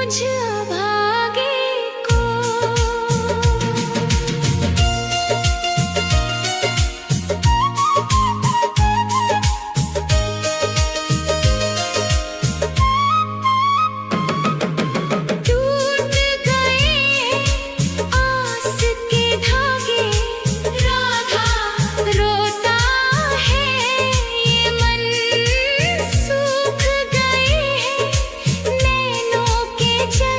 मुझ अभागे को। टूट गए आस के धागे, राधा रोता है ये मन। सूख गए हैं नैनों के जल,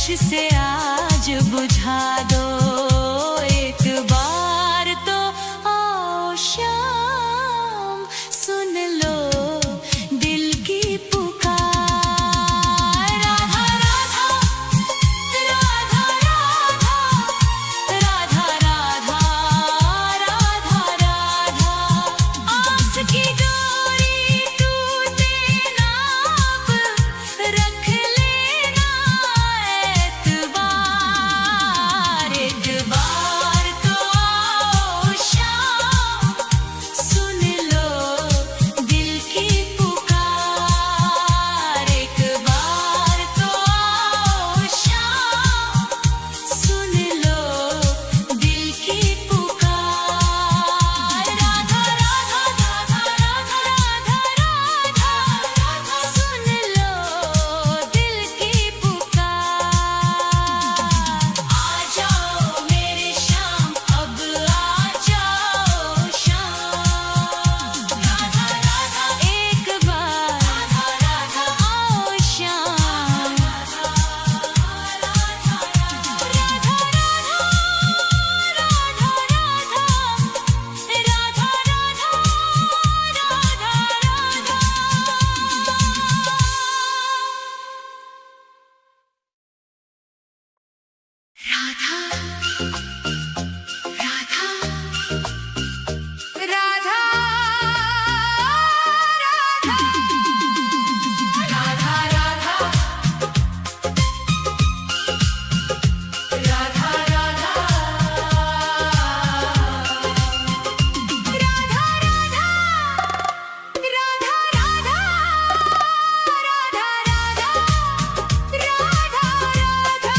होश से आज बुझा दो एक बार तो आओ शाम सुन लो दिल की पुकार राधा राधा राधा राधा राधा राधा राधा आस की डोरी टूटे ना अब रख लेना एतबार एक बार तो आओ शाम सुन लो दिल की पुकार एक बार तो आओ शाम सुन लो दिल की पुकार राधा राधा राधा राधा राधा राधा सुन लो दिल की पुकार आ जाओ मेरे शाम अब आ जाओ शाम राधा राधा एक बार राधा राधा आओ शाम राधा राधा राधा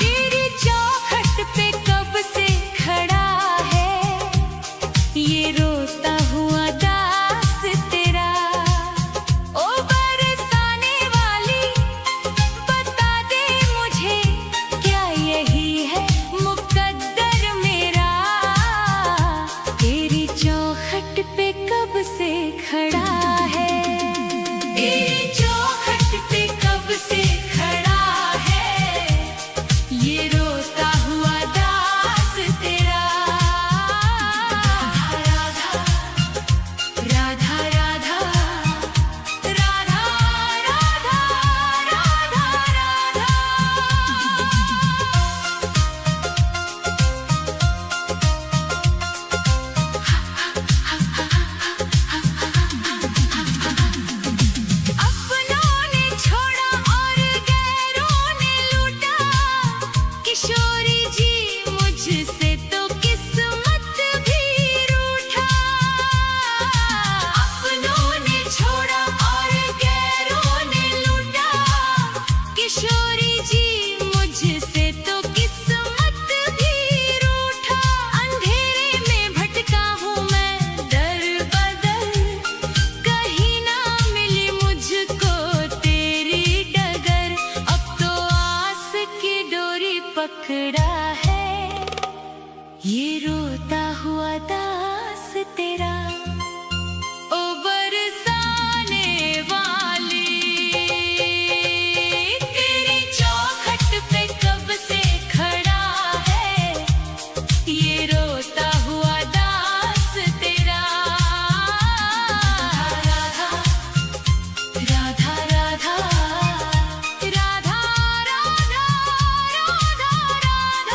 तेरी चौखट पे कब से खड़ा है ये रोता हुआ दास तेरा ओ बरसाने वाली बता दे मुझे क्या यही है मुकद्दर मेरा तेरी चौखट पे कब से खड़ा है तेरी चौखट पे कब से खड़ा है ये रोता हुआ दास तेरा राधा राधा राधा राधा राधा राधा राधा अपनों ने छोड़ा और गैरों ने लूटा किशोरी जी मुझसे तो किस्मत भी रूठा अपनों ने छोड़ा और गैरों ने लूटा किशोरी जी मुझसे तो किस्मत भी रूठा अंधेरे में भटका हूँ मैं दर बदर कहीं ना मिली मुझको तेरी डगर अब तो आस की डोरी पकड़ा है ये रोता हुआ दास तेरा ओ बरसाने वाली तेरी चौखट पे कब से खड़ा है ये रोता हुआ दास तेरा राधा राधा राधा राधा राधा राधा राधा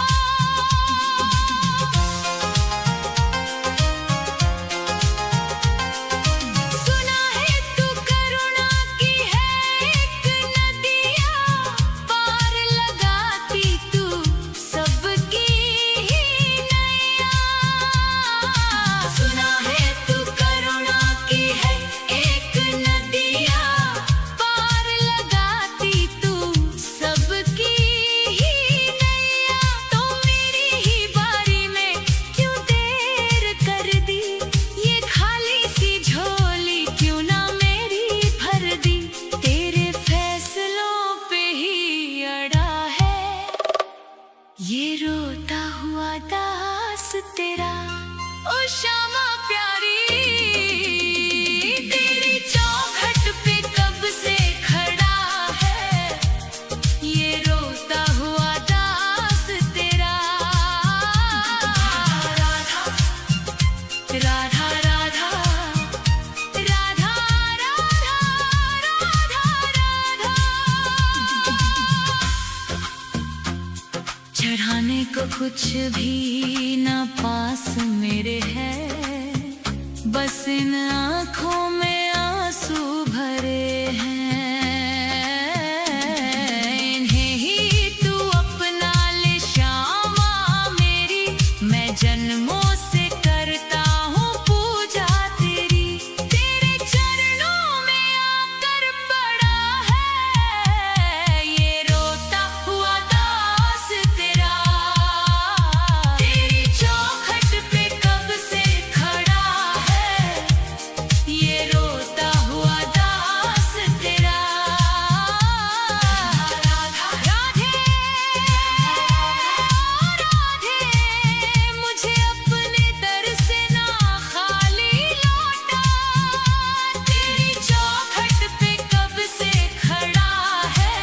चढ़ाने को कुछ भी ना पास मेरे है, बस इन आँखों में आंसू भरे हैं। इन्हें ही तू अपना ले श्यामा मेरी, मैं जन्मों से करता हूँ पूजा तेरी। तेरे चरणों में आकर पड़ा है ये रोता हुआ दास तेरा। तेरी चौखट पे कब से खड़ा है ये रोता हुआ दास तेरा। राधा राधे राधे, मुझे अपने दर से ना खाली लौटा। तेरी चौखट पे कब से खड़ा है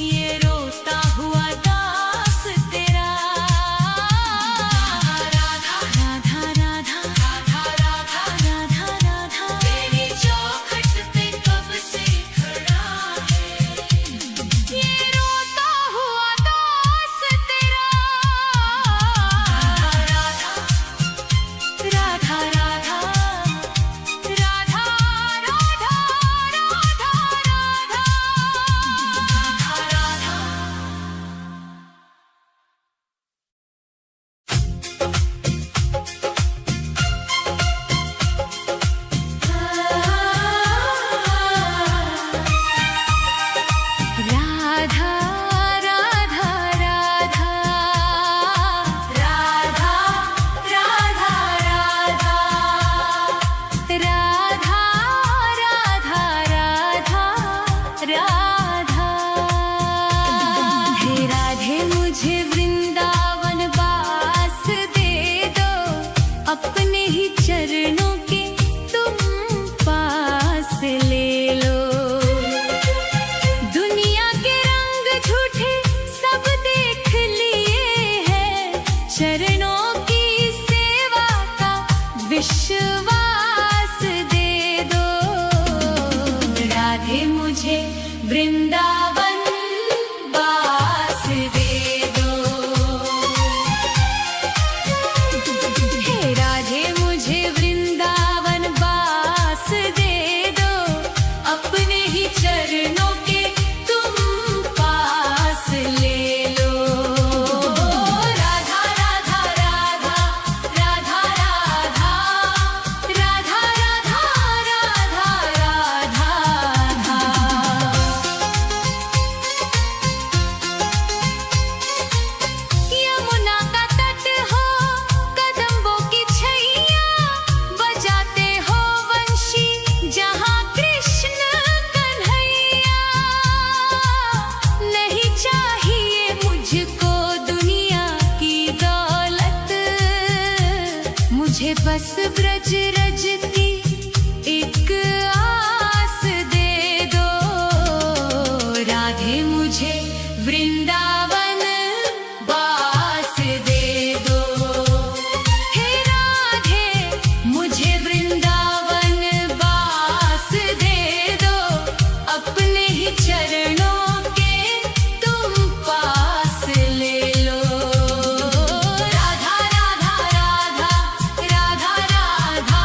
ये रोता हुआ दास तेरा। राधा राधा राधा राधा राधा राधा राधा, तेरी चौखट पे कब से खड़ा है ये रोता हुआ दास तेरा। राधा राधा राधा राधा राधा राधा राधा राधा राधा राधा राधा राधा राधा राधा। हे राधे मुझे वृंदावन वास दे दो, अपने ही चरणों के तुम पास ले लो। दुनिया के रंग झूठे सब देख लिए हैं, चरणों की सेवा का विश्वास दे दो। राधे मुझे वृंदावन वास दे दो। हे राधे मुझे वृंदावन वास दे दो, अपने ही चरणों के तुम पास ले लो। राधा राधा राधा राधा राधा राधा राधा राधा राधा। यमुना का तट हो, कदम्बों की छैया, बजाते हो वंशी जहाँ कृष्ण कन्हैया। नहीं चाहिए मुझको दुनिया की दौलत, मुझे बस ब्रज रज की एक आस दे दो। राधे मुझे वृंदावन वास दे दो। हे राधे मुझे वृंदावन वास दे दो, अपने ही चरणों के तुम पास ले लो। राधा राधा राधा राधा राधा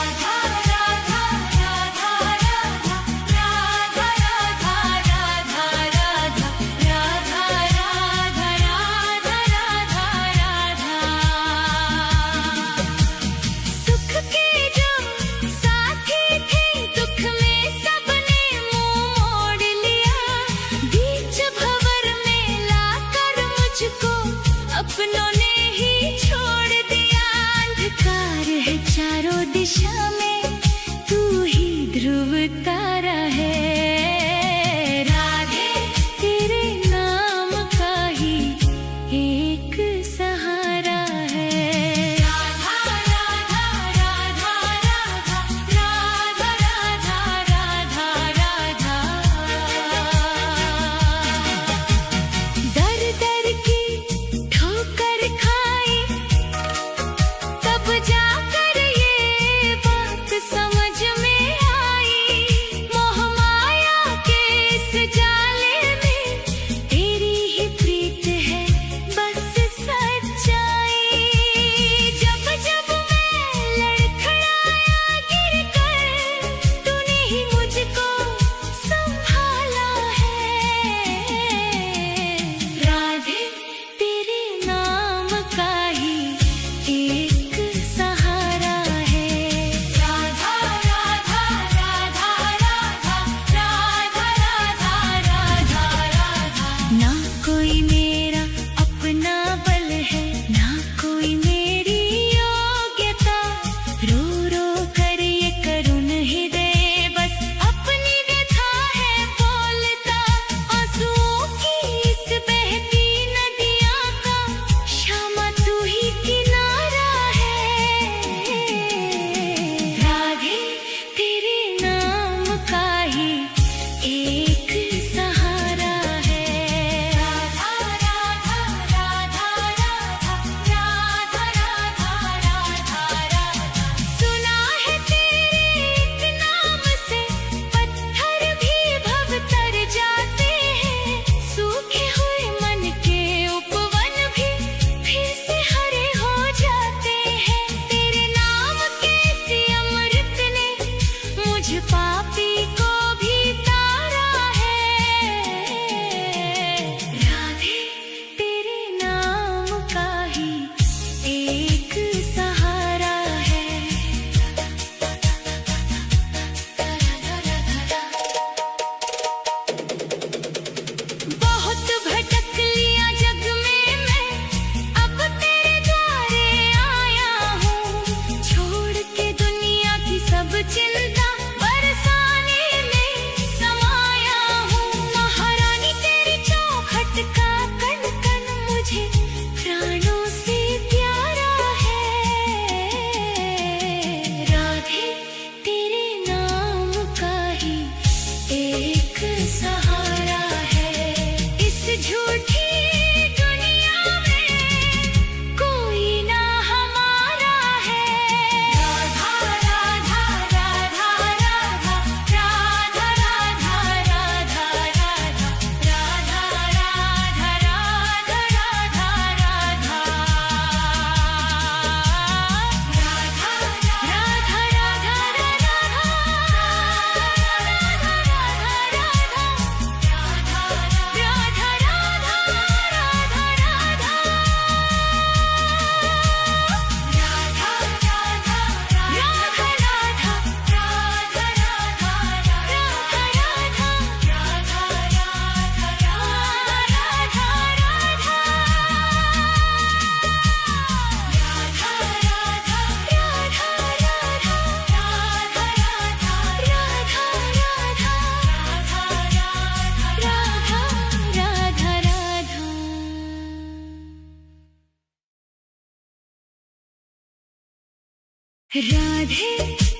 राधे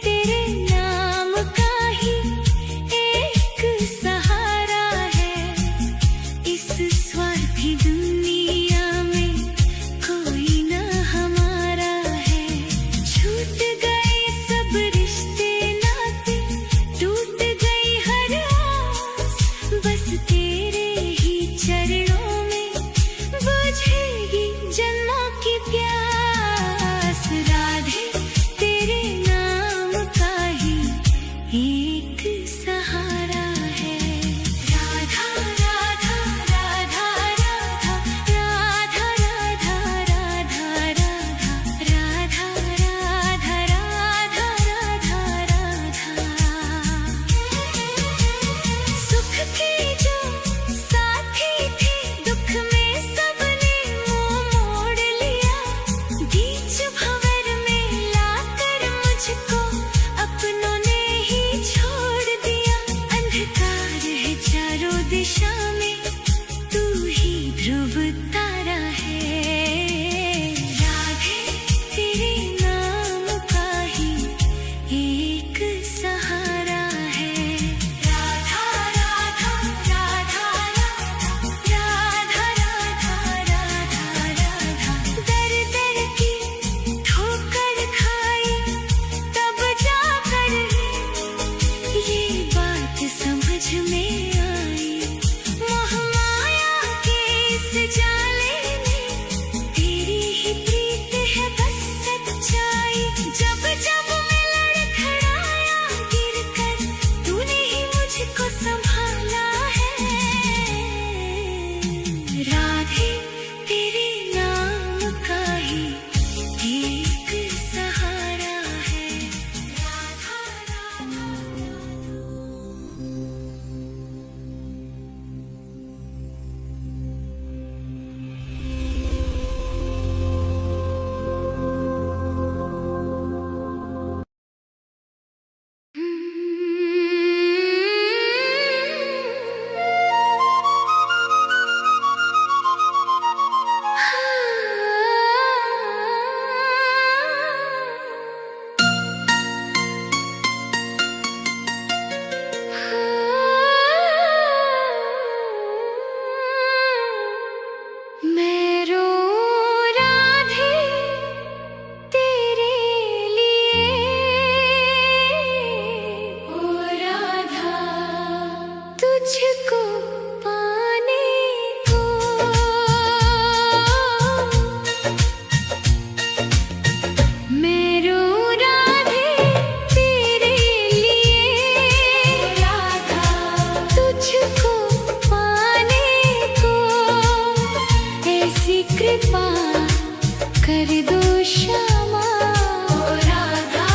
तेरे नाम का ही एक सहारा है, इस स्वार्थी दुनिया में कोई न हमारा है। छूट गए सब रिश्ते नाते, टूट गई हर आस, बस तेरे ही चरणों में बुझेगी जन्मों की प्यास। राधे तेरे नाम का ही एक सहारा है। राधा राधा राधा राधा राधा राधा राधा राधा राधा राधा राधा राधा। सुख के जो साथी थे, दुख में सबने मुंह मोड़ लिया। बीच भंवर में लाकर मुझको अपनों ने ही छोड़ दिया। अंधकार है चारों दिशा में, तू ही ध्रुव तारा है। राधे तेरे नाम का ही एक सहारा है। राधा राधा राधा राधा राधा राधा राधा। दर दर की ठोकर खाई तब जाकर ये बात समझ में आई। मोह माया के इस जाले में तेरी ही प्रीत है बस सच्चाई। जब जब मैं लड़खड़ाया गिरकर, तूने ही मुझको संभाला है। राधे तेरे नाम का ही एक सहारा है। राधा राधा। मैं रो राधे तेरे लिए, ओ राधा तुझको पाने को। मैं रो राधे तेरे लिए, राधा तुझको पाने को। ऐसी कृपा कर दो श्यामा, ओ राधा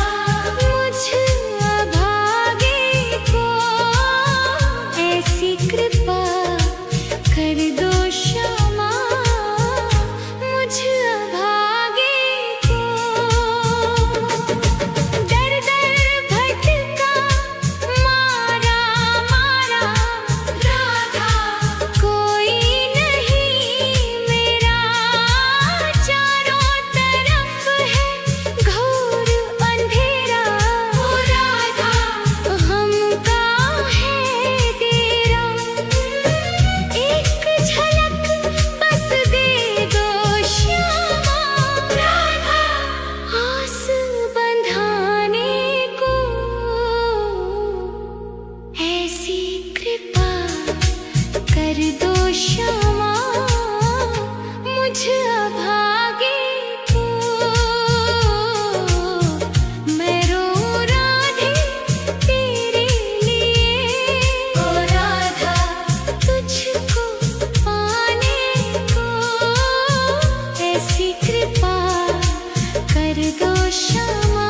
मुझ अभागे को। ऐसी कृपा कर दो श्यामा, मुझ अभागे को। दर दर भटका मारा मारा राधा, कोई नहीं मेरा। चारों तरफ है घोर अंधेरा, ओ राधा हमका है तेरा। एक झलक बस दे दो श्यामा, राधा आस बंधाने को। ऐसी कृपा कर दो श्यामा, मुझ अभागे को। मैं रो राधे तेरे लिए, ओ राधा तुझको पाने को। ऐसी कृपा कर दो श्यामा,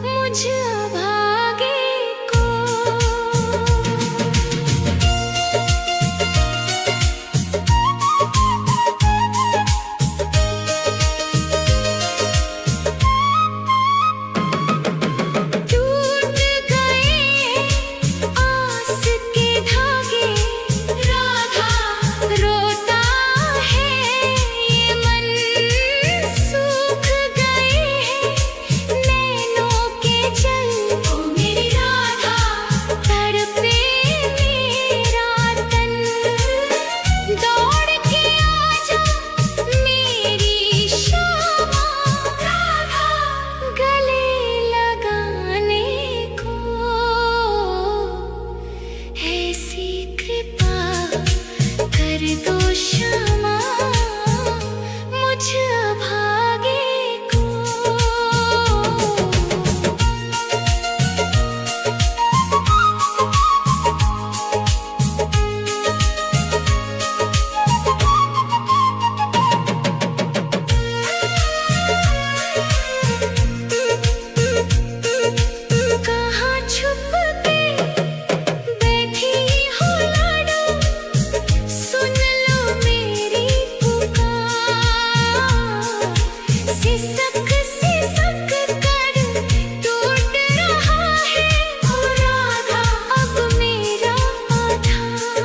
मुझ अभागे को। सिसक सिसक कर टूट रहा है ओ राधा अब मेरा आधार।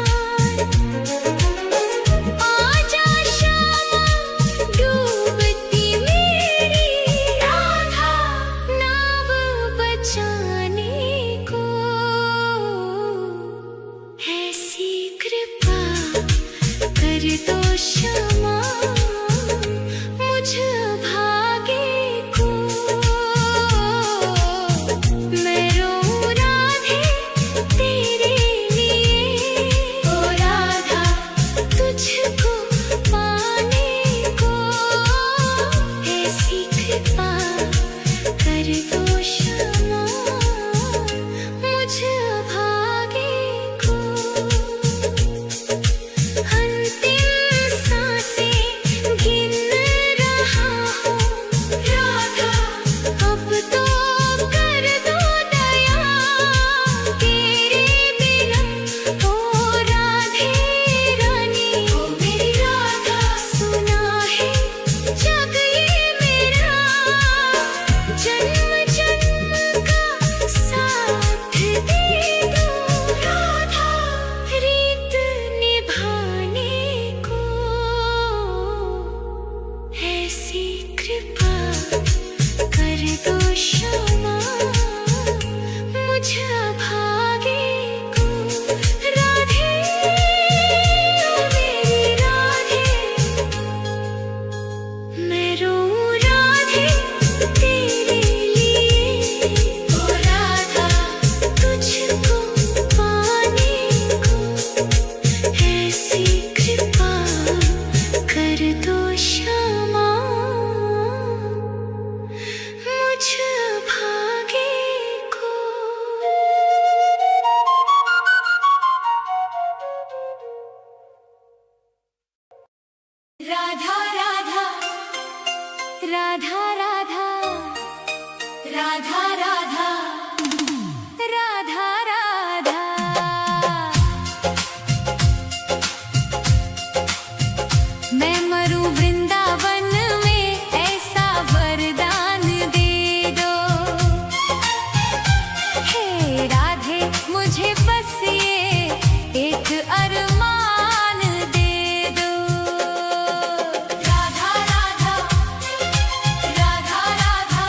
आजा श्यामा डूबती मेरी राधा नाव बचाने को। ऐसी कृपा कर दो क्षमा मुझ भागे को। मैं रोऊं राधे तेरे लिए ओ राधा तुझको पाने को। ऐसी कृपा कर दो क्षमा मुझ भागे को। अंतिम सांसें गिन रहा हूँ राधा अब तो कर दो दया तेरे बिना ओ राधे रानी ओ मेरी राधा। सुना है जग ये मेरा जन्म जन्म का साथ दे दो राधा रीत निभाने को। ऐसी कृपा कर दो क्षमा मुझ भागे को। राधे ओ मेरी राधे मैं रोऊं राधे तेरे लिए ओ राधा तुझको पाने को। ऐसी कृपा कर दो क्षमा मुझ भागे को। राधा राधा राधा राधा राधा राधा राधा राधा। मैं मरूं वृंदावन में ऐसा वरदान दे दो। हे राधे मुझे बस ये एक अरमान दे दो। राधा राधा राधा राधा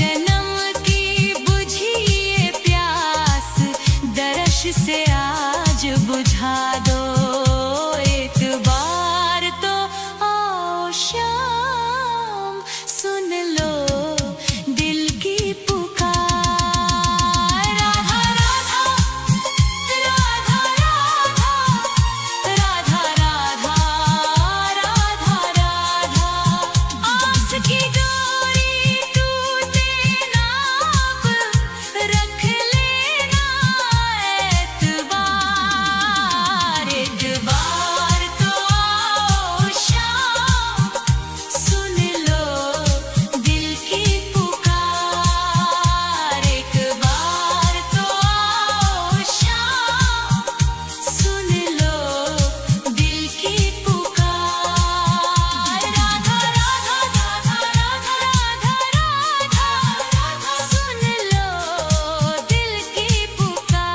जन्म की बुझी ये प्यास दर्श से आज बुझा दो। एक बार तो आओ शाम, सुन लो दिल की पुकार। राधा राधा राधा राधा राधा राधा राधा। आस की डोरी टूटे ना अब, रख लेना एतबार। एक बार तो आओ शाम, सुन लो दिल की पुकार। एक बार तो आओ शाम, सुन लो दिल की पुकार। राधा राधा राधा राधा राधा राधा, सुन लो दिल की पुकार।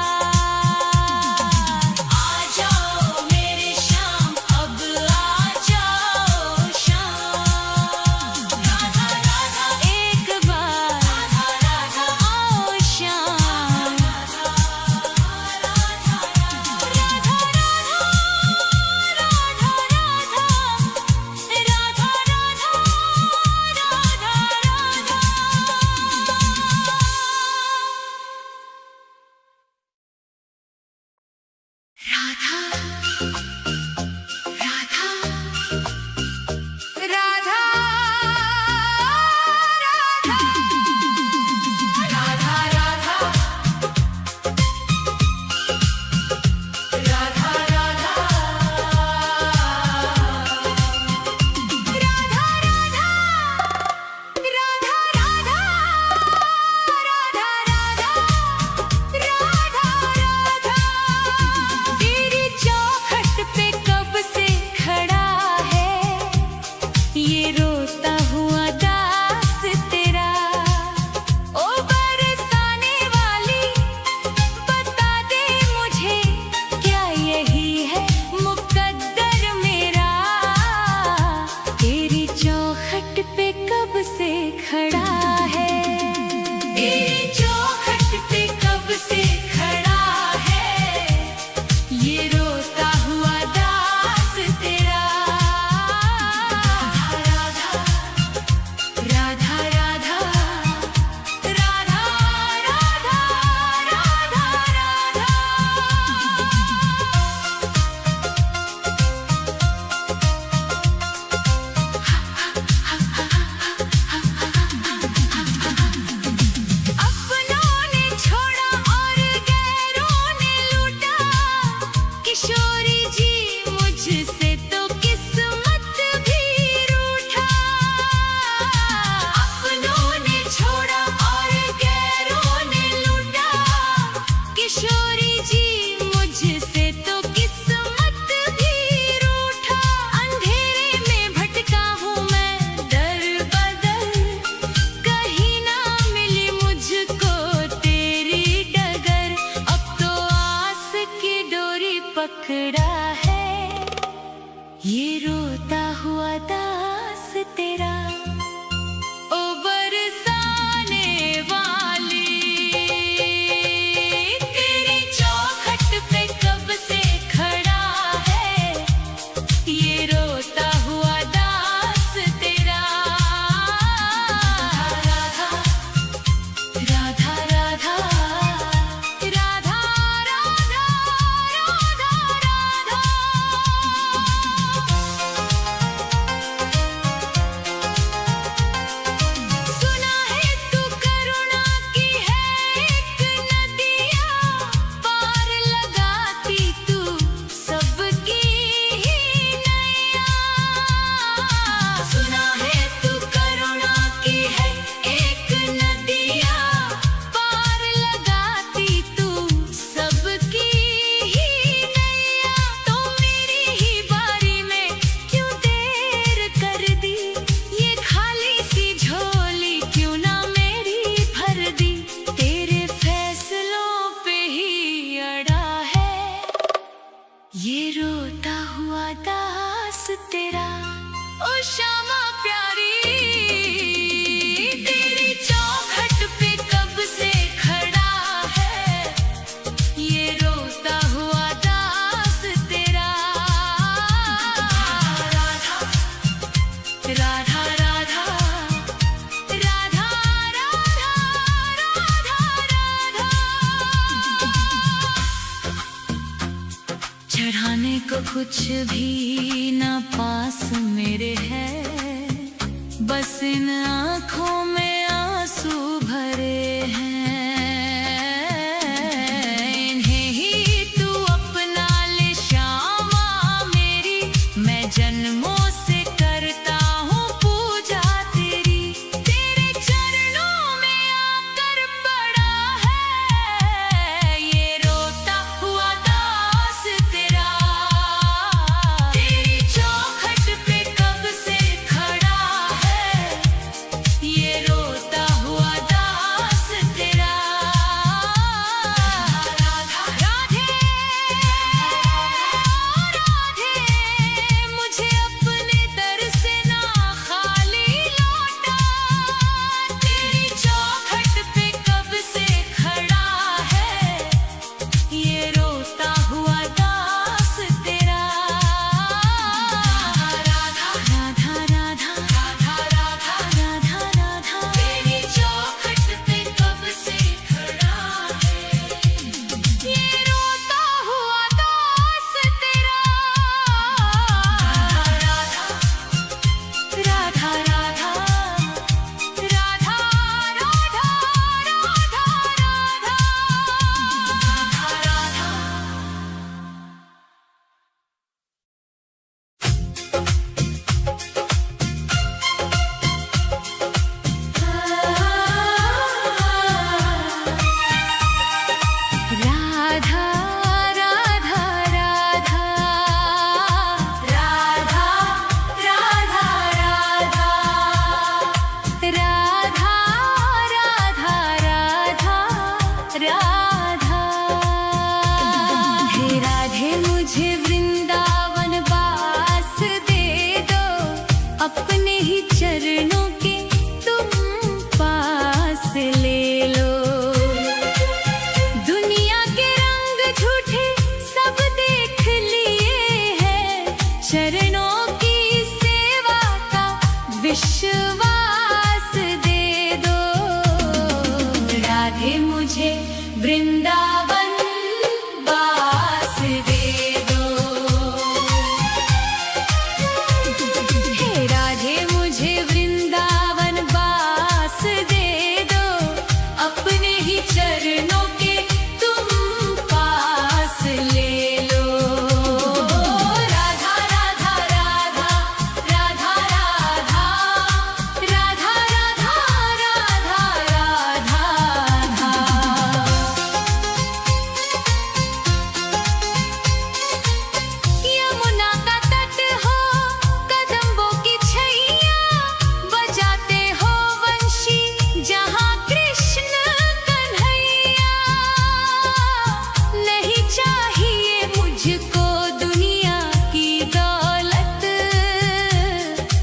आ जाओ मेरे शाम, अब आ जाओ शाम। राधा राधा एक बार, राधा राधा आओ शाम। राधा राधा राधा तेरी चौखट पे कब से खड़ा है ये रोता हुआ दास तेरा। ओ बरसाने वाली बता दे मुझे, क्या यही है मुकद्दर मेरा। तेरी चौखट पे कब से खड़ा है, तेरी चौखट पे कब से खड़ा है ये रोता हुआ दास तेरा। राधा राधा राधा राधा राधा राधा राधा। कुछ भी ना पास मेरे है, बस इन आँखों में आंसू भरे हैं। इन्हें ही तू अपना ले श्यामा मेरी, मैं जन्मों से करता हूँ पूजा तेरी। तेरे चरणों में आकर पड़ा है ये रोता हुआ दास तेरा। तेरी चौखट पे कब से खड़ा है ये रोता हुआ दास तेरा। राधा राधे राधे, मुझे अपने दर से ना खाली लौटा। तेरी चौखट पे कब से खड़ा है ये रोता हुआ दास तेरा। राधा राधा राधा राधा राधा राधा राधा, तेरी चौखट पे कब से खड़ा है ये रोता हुआ दास तेरा। राधा राधा राधा राधा राधा राधा राधा राधा राधा राधा राधा राधा राधा राधा। हे राधे मुझे वृंदावन वास दे दो, अपने ही चरणों के तुम पास ले लो। दुनिया के रंग झूठे सब देख लिए हैं, चरणों की सेवा का विश्वास दे दो। राधे मुझे वृंदावन वास दे दो। हे राधे मुझे वृंदावन वास दे दो, अपने ही चरणों के तुम पास ले लो। राधा राधा राधा राधा राधा राधा राधा राधा राधा राधा। यमुना का तट हो कदम्बों की छैया, बजाते हो वंशी जहाँ कृष्ण कन्हैया। नहीं चाहिए मुझको दुनिया की दौलत,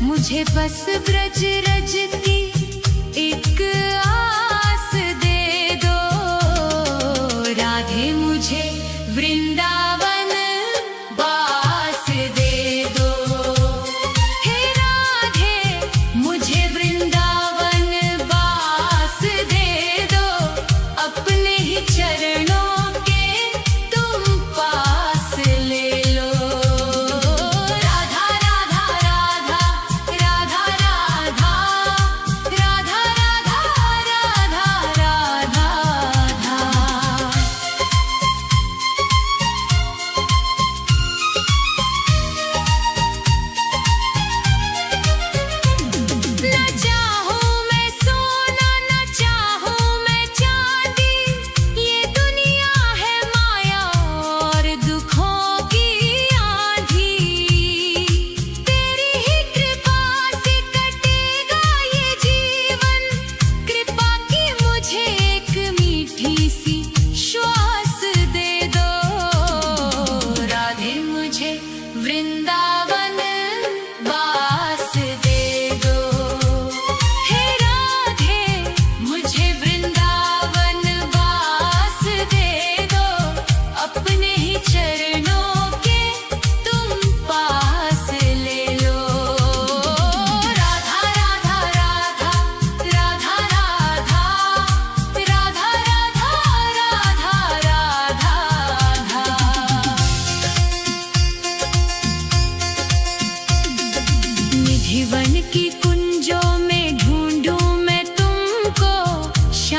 मुझे बस ब्रज रज की एक आस दे दो। राधे मुझे वृंदावन वास दे दो। हे राधे मुझे वृंदावन वास दे दो, अपने ही चरणों के तुम पास ले लो। राधा राधा राधा राधा राधा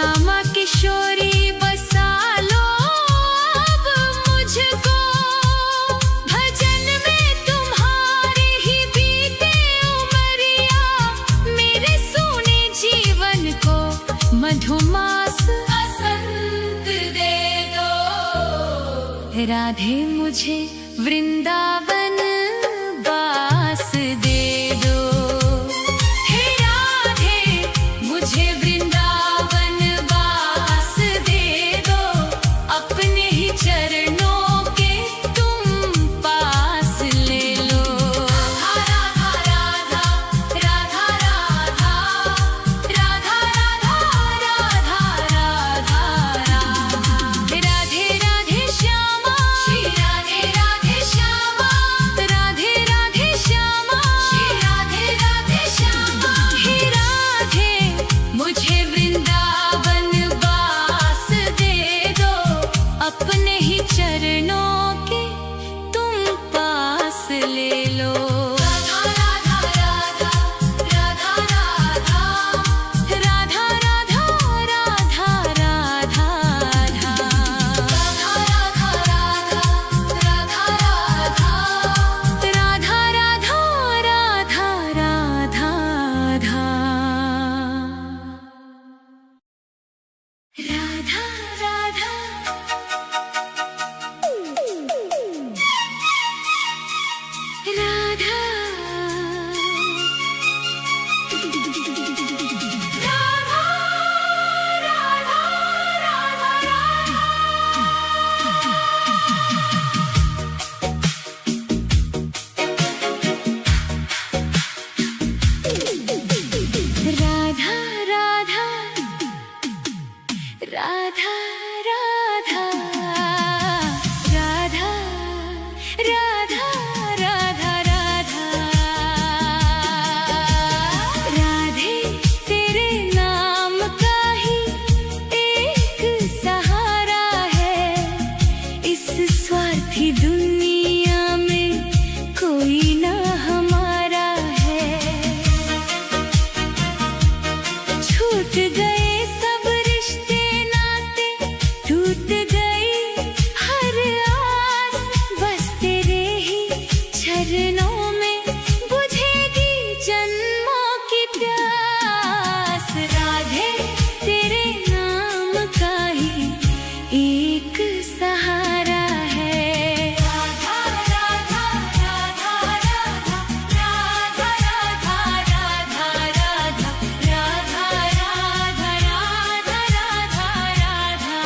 श्यामा किशोरी बसा लो अब मुझको, भजन में तुम्हारी ही बीते उमरिया, मेरे सोने जीवन को मधुमास बसंत दे दो। राधे मुझे वृंदावन बास दे दो, हे राधे मुझे वृंदावन बास दे दो, अपने ही चरणों के तुम पास ले लो। राधा राधा राधा राधा राधा राधा राधा राधा, राधे राधे श्यामा, श्री राधे राधे श्यामा, राधे राधे श्यामा, श्री राधे राधे श्यामा। हे राधे मुझे वृंदावन बास दे दो, अपने ही चरणों के तुम पास ले लो। राधा राधा राधा राधा राधा राधा राधा राधा राधा राधा राधा राधा राधे तेरे नाम का ही एक सहारा है, इस स्वार्थी दुनिया में कोई ना हमारा है। छूट गए सब रिश्ते नाते, टूट गई हर आस, बस तेरे ही चरणों में बुझेगी जन्मों की प्यास। राधे तेरे नाम का ही एक सहारा है। राधा राधा राधा राधा राधा राधा राधा राधा राधा राधा राधा राधा।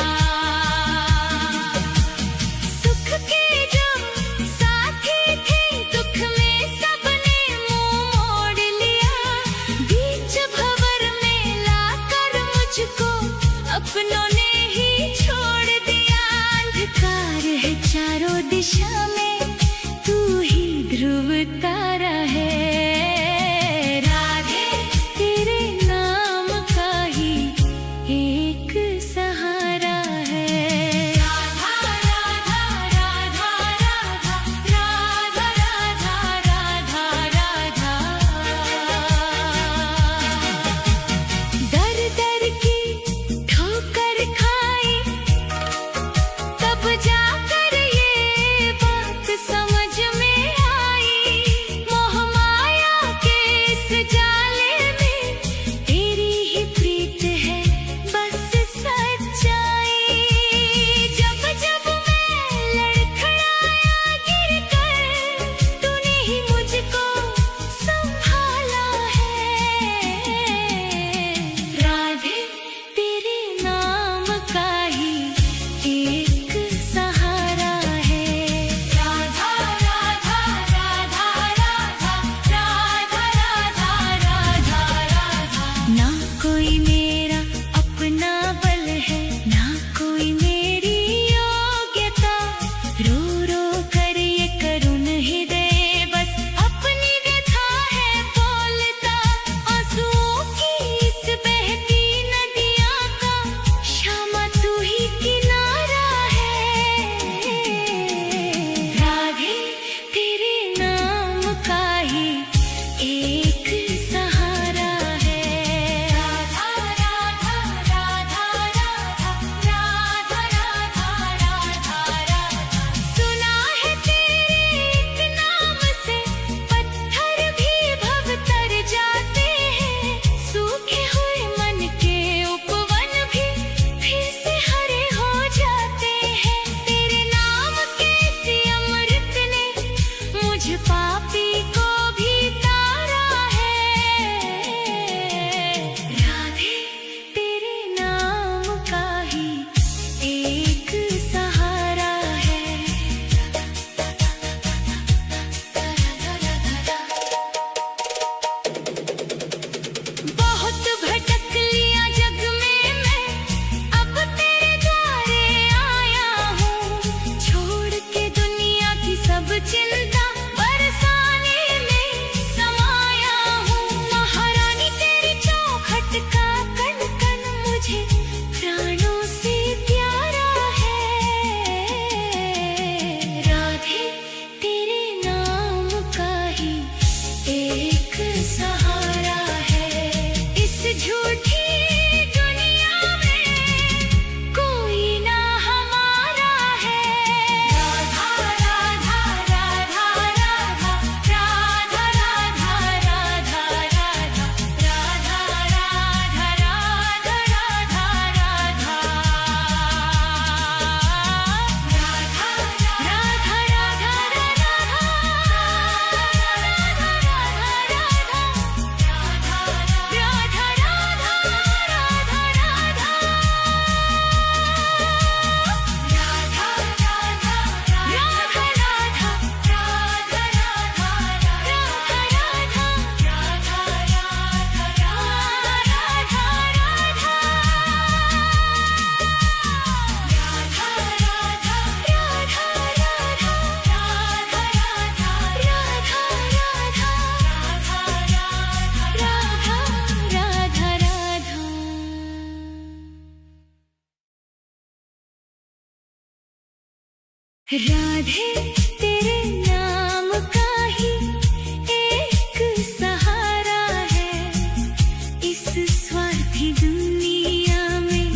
सुख के जो साथी थे, दुख में सबने मुंह मोड़ लिया, बीच भंवर में लाकर मुझको अपनों ने ही छोड़ दिया। अंधकार है चारों दिशा में, तू ही ध्रुव तारा है। राधे तेरे नाम का ही एक सहारा है। राधा राधा राधा राधा राधा राधा राधा राधा। दर दर की ठोकर खाई, तब जाकर ये बात समझ में आई, मोह माया के इस जाले में तेरी ही प्रीत है बस सच राधे तेरे नाम का ही एक सहारा है, इस स्वार्थी दुनिया में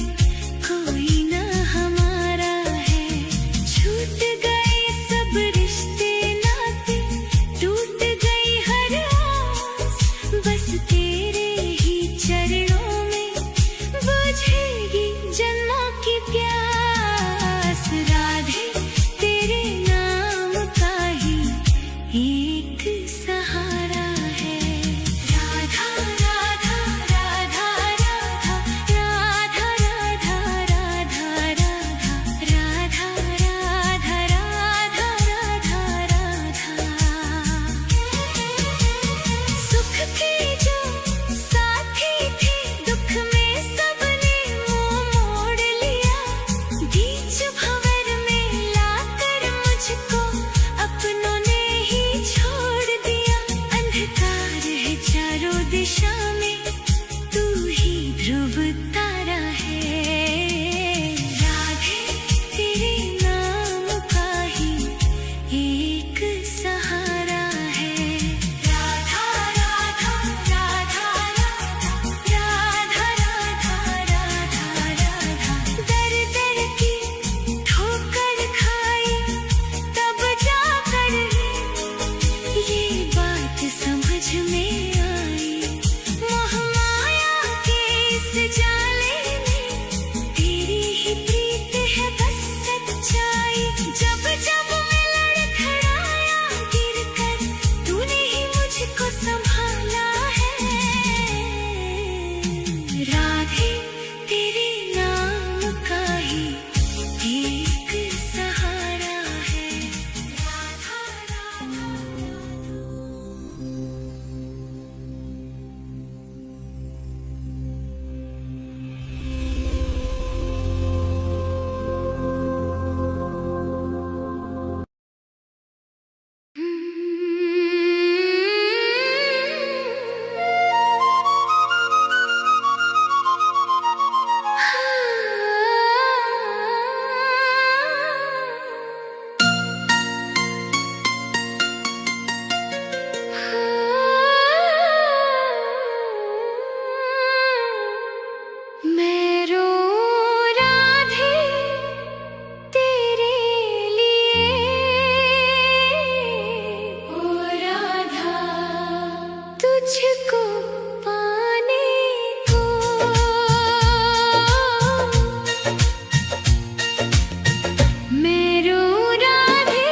कोई ना हमारा है। छूट गए सब रिश्ते नाते, टूट गई हर आस, बस तेरे ही चरणों में बुझेगी जन्मों की प्यास। राधे तेरे नाम का ही एक सहारा है। राधा राधा राधा राधा राधा राधा राधा राधा राधा राधा राधा राधा। सुख के जो साथी थे, दुख में सबने मुंह मोड़ लिया। बीच भंवर में लाकर मुझको अपनों ने ही छोड़ दिया। अंधकार है चारों दिशा में, तू ही ध्रुव तारा है। राधे तेरे नाम का ही एक सहारा है। राधा राधा राधा राधा राधा राधा राधा। दर दर की ठोकर खाई तब जाकर ये बात समझ में आई। मोह माया के इस जाले में तेरी ही प्रीत है बस सच्चाई। जब जब मैं लड़खड़ाया गिरकर, तूने ही मुझको संभाला है। राधे तेरे नाम का ही एक सहारा है। राधा राधा। मैं रो राधे तेरे लिए, ओ राधा तुझको पाने को। मैं रो राधे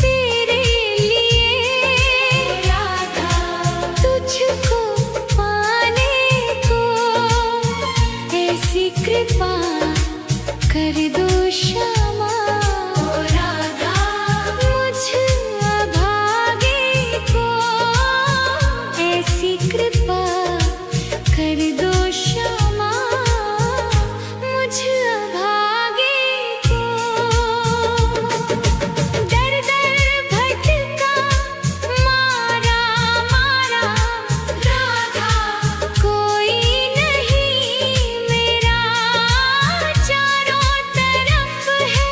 तेरे लिए, राधा तुझको पाने को। ऐसी कृपा कर दो श्यामा, ओ राधा मुझ अभागे को। ऐसी कृपा कर दो श्यामा, मुझ अभागे को। दर दर भटका मारा मारा राधा, कोई नहीं मेरा चारों तरफ है।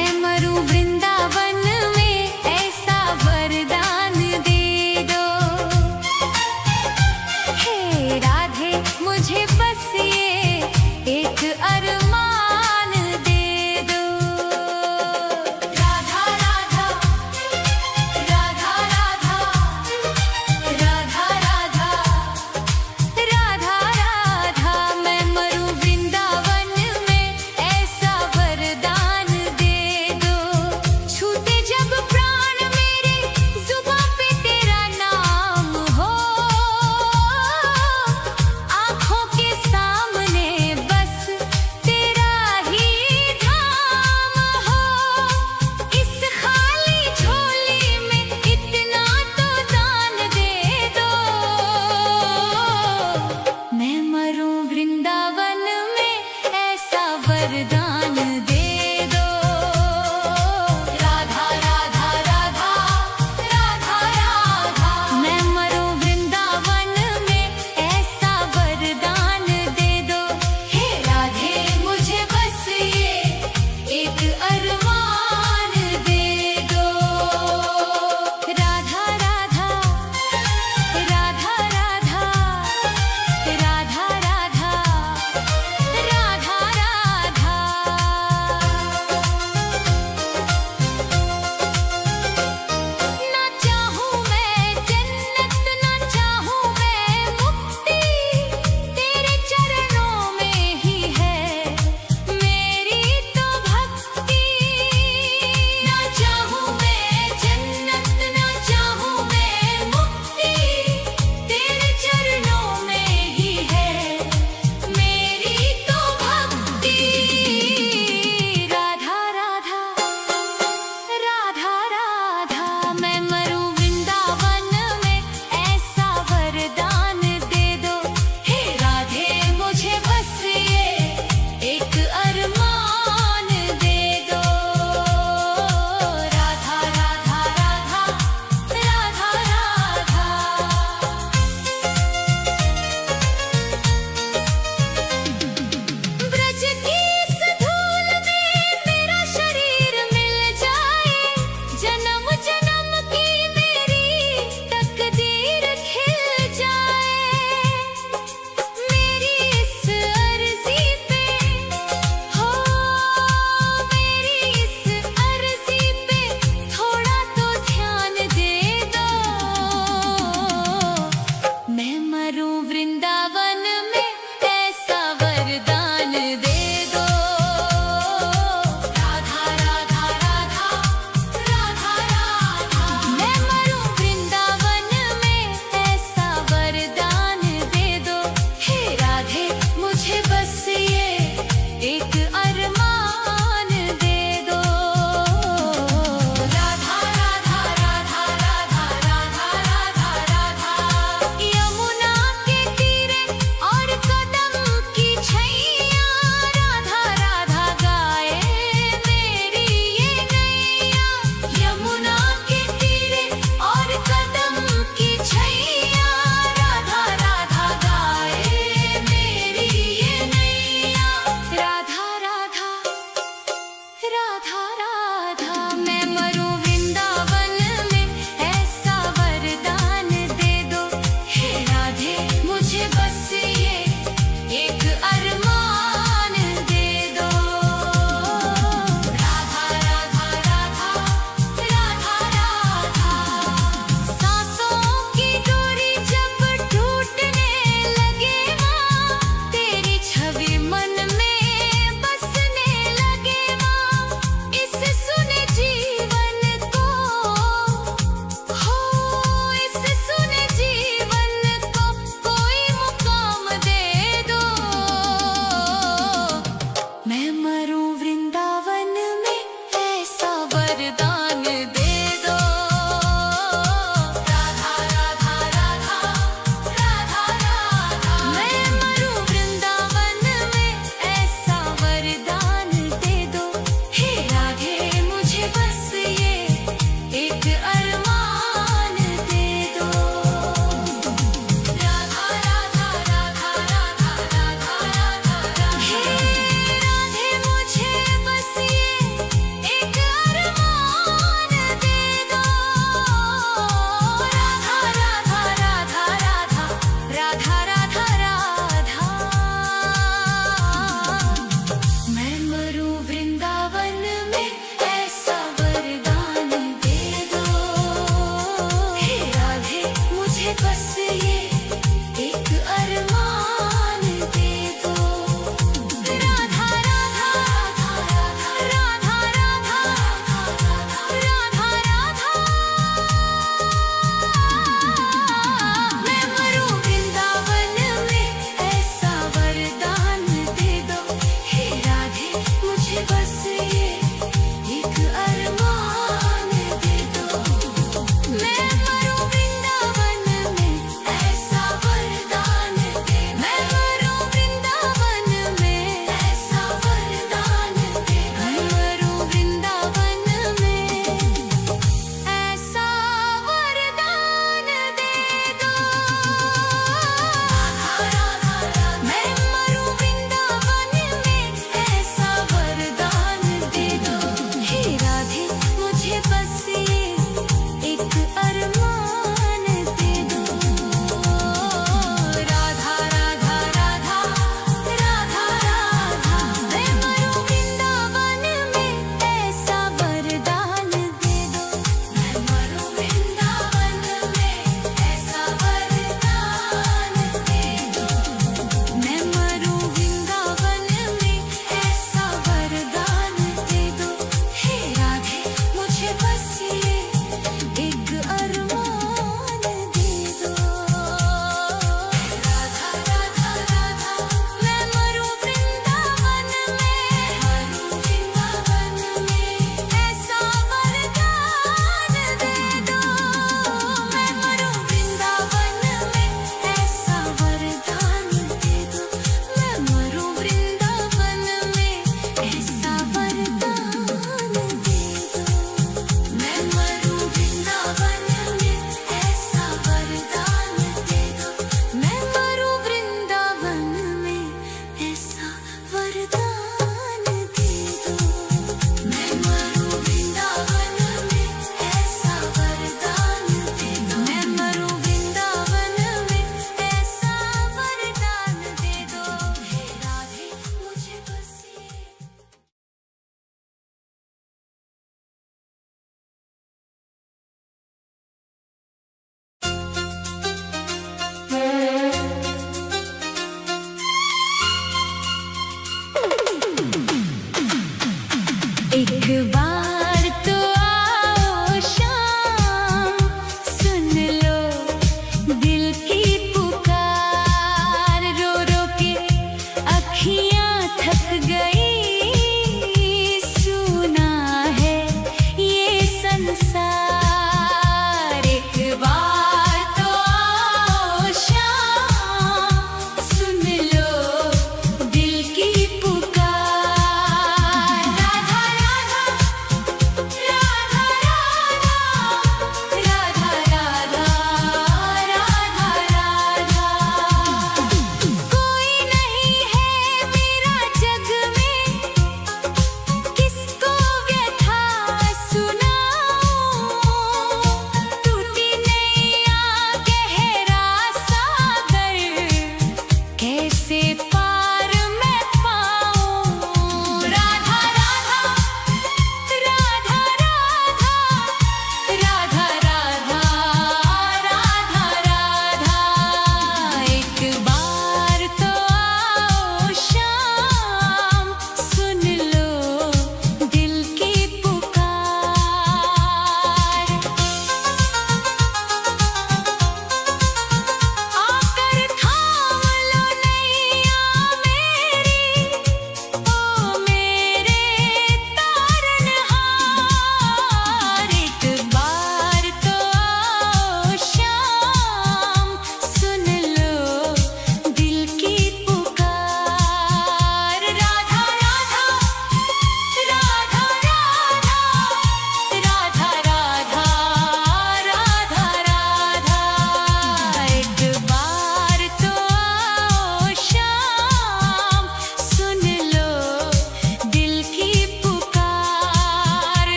मैं मरूं